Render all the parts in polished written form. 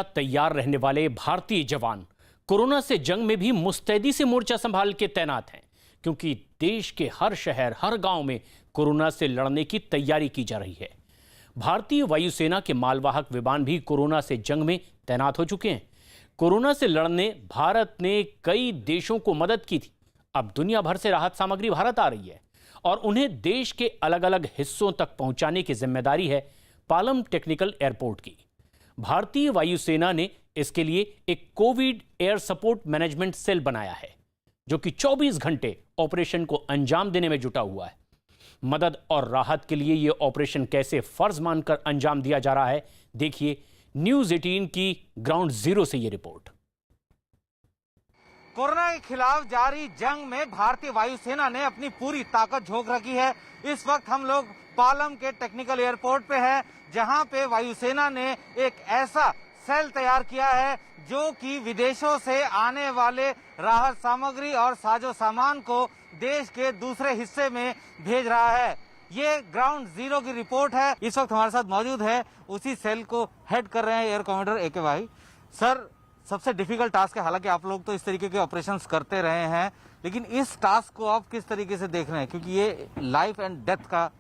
तैयार रहने वाले भारतीय जवान कोरोना से जंग में भी मुस्तैदी से मोर्चा संभाल के तैनात हैं, क्योंकि देश के हर शहर हर गांव में कोरोना से लड़ने की तैयारी की जा रही है। भारतीय वायुसेना के मालवाहक विमान भी कोरोना से जंग में तैनात हो चुके हैं। कोरोना से लड़ने भारत ने कई देशों को मदद की थी। अब दुनिया भर से राहत सामग्री भारत आ रही है और उन्हें देश के अलग अलग हिस्सों तक पहुंचाने की जिम्मेदारी है पालम टेक्निकल एयरपोर्ट की। भारतीय वायुसेना ने इसके लिए एक COVID air support management cell बनाया है, जो कि 24 घंटे ऑपरेशन को अंजाम देने में जुटा हुआ है। मदद और राहत के लिए यह ऑपरेशन कैसे फर्ज मानकर अंजाम दिया जा रहा है, देखिए न्यूज 18 की ग्राउंड जीरो से यह रिपोर्ट। कोरोना के खिलाफ जारी जंग में भारतीय वायुसेना ने अपनी पूरी ताकत झोंक रखी है। इस वक्त हम लोग पालम के टेक्निकल एयरपोर्ट पे हैं, जहां पे वायुसेना ने एक ऐसा सेल तैयार किया है जो कि विदेशों से आने वाले राहत सामग्री और साजो सामान को देश के दूसरे हिस्से में भेज रहा है। ये ग्राउंड जीरो की रिपोर्ट है। इस वक्त हमारे साथ मौजूद है, उसी सेल को हेड कर रहे हैं एयर कमांडर ए के भाई। सर, सबसे डिफिकल्ट टास्क है, हालांकि आप लोग तो इस तरीके के ऑपरेशंस करते रहे हैं, लेकिन इस टास्क को आप किस तरीके से देख रहे हैं, क्योंकि ये लाइफ एंड डेथ का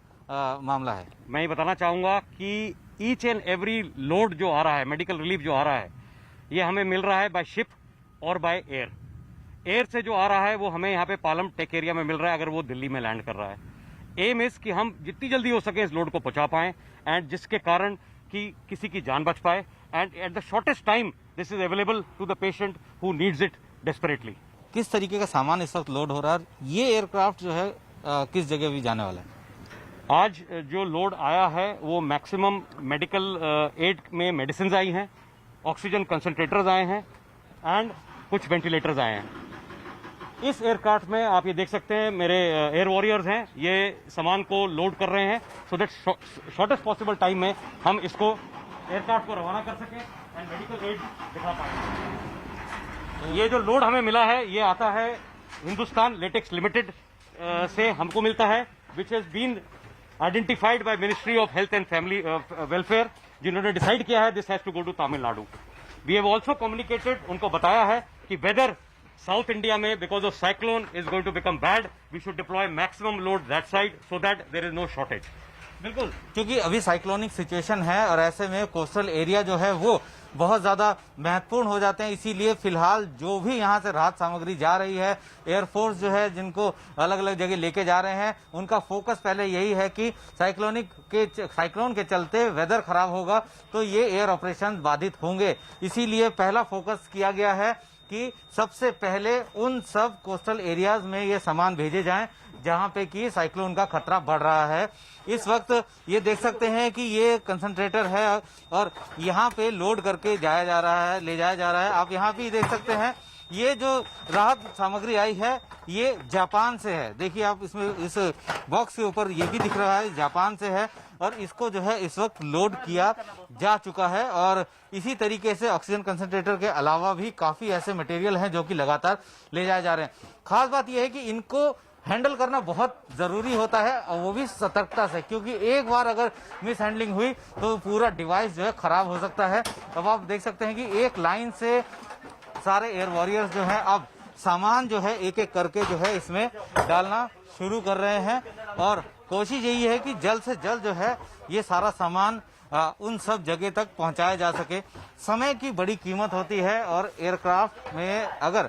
मामला है। मैं ये बताना चाहूंगा कि ईच एंड एवरी लोड जो आ रहा है, मेडिकल रिलीफ जो आ रहा है, ये हमें मिल रहा है बाय शिप और बाय एयर। एयर से जो आ रहा है वो हमें यहाँ पे पालम टेक एरिया में मिल रहा है, अगर वो दिल्ली में लैंड कर रहा है। एम इज कि हम जितनी जल्दी हो सके इस लोड को पहुंचा पाएं, एंड जिसके कारण कि किसी की जान बच पाए, and at the shortest time this is available to the patient who needs it desperately. किस तरीके का सामान इस वक्त लोड हो रहा है? ये एयरक्राफ्ट जो है किस जगह भी जाने वाला है? आज जो लोड आया है वो मैक्सिमम मेडिकल एड में मेडिसिन आई हैं, ऑक्सीजन कंसंट्रेटर्स आए हैं एंड कुछ वेंटिलेटर्स आए हैं। इस एयरक्राफ्ट में आप ये देख सकते हैं मेरे एयर वॉरियर्स हैं, ये सामान को लोड कर रहे हैं so that shortest possible time में हम इसको एयरक्राफ्ट को रवाना कर सकें एंड मेडिकल एड दिखा पाएं। ये जो लोड हमें मिला है ये आता है हिंदुस्तान लेटेक्स लिमिटेड से हमको मिलता है, which has been identified by Ministry of Health and Family Welfare, जिन्होंने डिसाइड किया है this has to go to Tamil Nadu. We have also communicated, उनको बताया है कि वेदर साउथ इंडिया में because of cyclone is going to become bad, we should deploy maximum load that side so that there is no shortage. बिल्कुल, क्योंकि अभी cyclonic situation है और ऐसे में कोस्टल एरिया जो है वो बहुत ज्यादा महत्वपूर्ण हो जाते हैं। इसीलिए फिलहाल जो भी यहाँ से राहत सामग्री जा रही है, एयरफोर्स जो है जिनको अलग अलग जगह लेके जा रहे हैं, उनका फोकस पहले यही है कि साइक्लोन के चलते वेदर खराब होगा तो ये एयर ऑपरेशन बाधित होंगे। इसीलिए पहला फोकस किया गया है कि सबसे पहले उन सब कोस्टल एरियाज में ये सामान भेजे जाएं जहां पे कि साइक्लोन का खतरा बढ़ रहा है। इस वक्त ये देख सकते हैं कि ये कंसंट्रेटर है और यहाँ पे लोड करके जाया जा रहा है, ले जाया जा रहा है। आप यहाँ पे देख सकते हैं ये जो राहत सामग्री आई है ये जापान से है। देखिए आप इसमें इस बॉक्स के ऊपर ये भी दिख रहा है जापान से है और इसको जो है इस वक्त लोड किया जा चुका है। और इसी तरीके से ऑक्सीजन कंसंट्रेटर के अलावा भी काफी ऐसे मटेरियल हैं जो कि लगातार ले जाए जा रहे हैं। खास बात यह है कि इनको हैंडल करना बहुत जरूरी होता है और वो भी सतर्कता से, क्योंकि एक बार अगर मिस हैंडलिंग हुई तो पूरा डिवाइस जो है खराब हो सकता है। अब आप देख सकते हैं कि एक लाइन से सारे एयर वॉरियर्स जो हैं अब सामान जो है एक एक करके जो है इसमें डालना शुरू कर रहे हैं और कोशिश यही है कि जल्द से जल्द जो है ये सारा सामान उन सब जगह तक पहुंचाया जा सके। समय की बड़ी कीमत होती है और एयरक्राफ्ट में अगर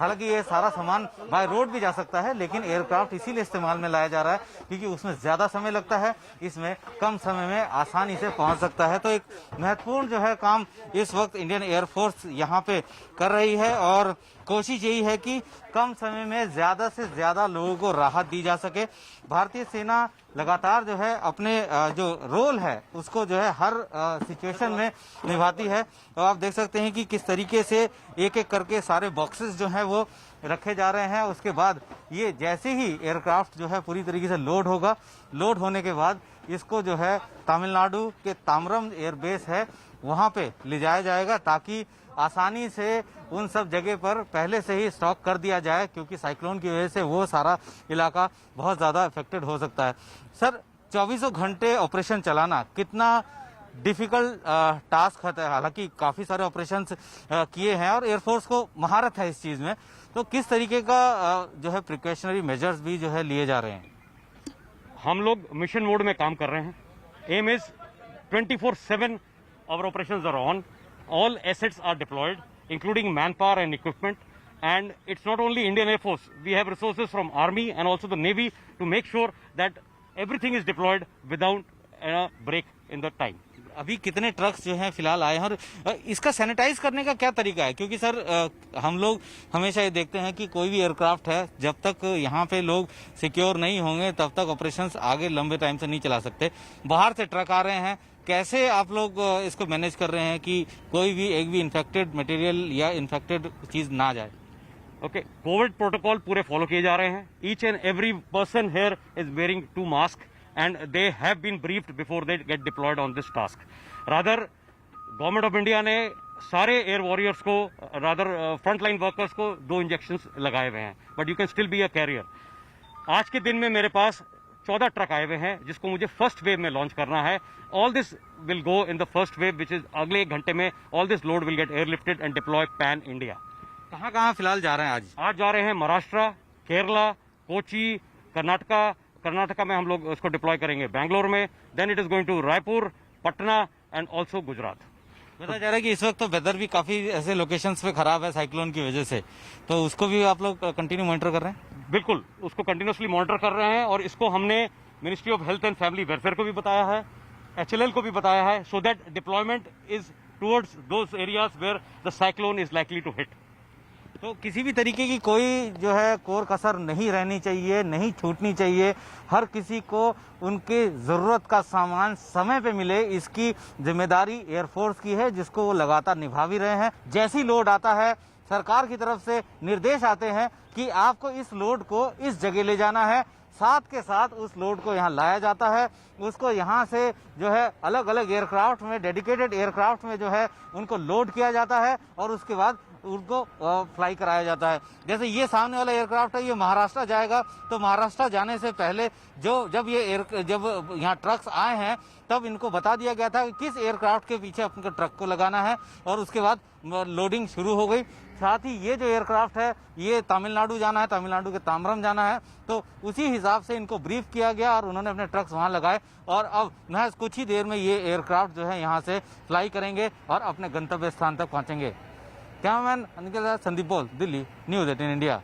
हालांकि ये सारा सामान बाय रोड भी जा सकता है, लेकिन एयरक्राफ्ट इसीलिए इस्तेमाल में लाया जा रहा है क्योंकि उसमें ज्यादा समय लगता है, इसमें कम समय में आसानी से पहुंच सकता है। तो एक महत्वपूर्ण जो है काम इस वक्त इंडियन एयरफोर्स यहाँ पे कर रही है और कोशिश यही है कि कम समय में ज्यादा से ज्यादा लोगों को राहत दी जा सके। भारतीय सेना लगातार जो है अपने जो रोल है उसको जो है हर सिचुएशन में निभाती है। तो आप देख सकते हैं कि किस तरीके से एक एक करके सारे बॉक्सेस जो है वो रखे जा रहे हैं। उसके बाद ये जैसे ही एयरक्राफ्ट जो है पूरी तरीके से लोड होगा, लोड होने के बाद इसको जो है तमिलनाडु के ताम्रम एयरबेस है वहां पे ले जाया जाएगा ताकि आसानी से उन सब जगह पर पहले से ही स्टॉक कर दिया जाए, क्योंकि साइक्लोन की वजह से वो सारा इलाका बहुत ज्यादा अफेक्टेड हो सकता है। सर, 24 घंटे ऑपरेशन चलाना कितना डिफिकल्ट टास्क है। हालांकि काफी सारे ऑपरेशंस किए हैं और एयरफोर्स को महारत है इस चीज में, तो किस तरीके का जो है प्रिकॉशनरी मेजर्स भी जो है लिए जा रहे हैं? हम लोग मिशन मोड में काम कर रहे हैं। Aim is 24/7 our operations are on. All assets are deployed, including manpower and equipment. And it's not only Indian Air Force. We have resources from Army and also the Navy to make sure that everything is deployed without a break in the time. अभी कितने trucks जो हैं फिलहाल आए हैं और इसका sanitise करने का क्या तरीका है? क्योंकि सर हम लोग हमेशा ये देखते हैं कि कोई भी एयरक्राफ्ट है, जब तक यहाँ पे लोग सिक्योर नहीं होंगे तब तक ऑपरेशंस आगे लंबे टाइम से नहीं चला सकते। बाहर से ट्रक आ रहे हैं, कैसे आप लोग इसको मैनेज कर रहे हैं कि कोई भी एक भी इन्फेक्टेड मटेरियल या इन्फेक्टेड चीज ना जाए? ओके, कोविड प्रोटोकॉल पूरे फॉलो किए जा रहे हैं। Each and every person here is wearing 2 mask and they have been briefed before they get deployed on this task. Rather, government of India ने सारे एयर वॉरियर्स को, रादर फ्रंटलाइन वर्कर्स को 2 injections लगाए हुए हैं, but you can still be a carrier. आज के दिन में मेरे पास 14 ट्रक आए हुए हैं जिसको मुझे फर्स्ट वेव में लॉन्च करना है। All this will go in the first wave which is अगले 1 घंटे में all this load will get airlifted and deploy pan India. कहाँ कहाँ फिलहाल जा रहे हैं आज? आज जा रहे हैं महाराष्ट्र, केरला, कोची, कर्नाटका में हम लोग उसको डिप्लॉय करेंगे, बैंगलोर में, then it is going to Raipur, Patna and also Gujarat. बताया जा रहा है कि इस वक्त तो वेदर भी काफी ऐसे लोकेशंस पे खराब है साइक्लोन की वजह से, तो उसको भी आप लोग कंटिन्यू मॉनिटर कर रहे हैं? बिल्कुल, उसको कंटिन्यूसली मॉनिटर कर रहे हैं और इसको हमने Ministry of Health and Family Welfare को भी बताया है, HLL को भी बताया है, so that deployment is towards those areas where the cyclone is likely to hit. तो किसी भी तरीके की कोई जो है कोर कसर नहीं रहनी चाहिए, नहीं छूटनी चाहिए। हर किसी को उनके जरूरत का सामान समय पे मिले, इसकी जिम्मेदारी एयरफोर्स की है, जिसको वो लगातार निभा भी रहे हैं। जैसी लोड आता है, सरकार की तरफ से निर्देश आते हैं कि आपको इस लोड को इस जगह ले जाना है, साथ के साथ उस लोड को यहाँ लाया जाता है। उसको यहाँ से जो है अलग अलग एयरक्राफ्ट में, डेडिकेटेड एयरक्राफ्ट में जो है उनको लोड किया जाता है और उसके बाद उनको फ्लाई कराया जाता है। जैसे ये सामने वाला एयरक्राफ्ट है, ये महाराष्ट्र जाएगा, तो महाराष्ट्र जाने से पहले जब यहाँ ट्रक्स आए हैं तब इनको बता दिया गया था कि किस एयरक्राफ्ट के पीछे अपने ट्रक को लगाना है और उसके बाद लोडिंग शुरू हो गई। साथ ही ये जो एयरक्राफ्ट है ये तमिलनाडु जाना है, तमिलनाडु के ताम्रम जाना है, तो उसी हिसाब से इनको ब्रीफ किया गया और उन्होंने अपने ट्रक्स वहां लगाए और अब महज कुछ ही देर में ये एयरक्राफ्ट जो है यहाँ से फ्लाई करेंगे और अपने गंतव्य स्थान तक पहुंचेंगे। कैमरामैन अनिल के साथ संदीप बोल, दिल्ली, न्यूज़ 18 इंडिया।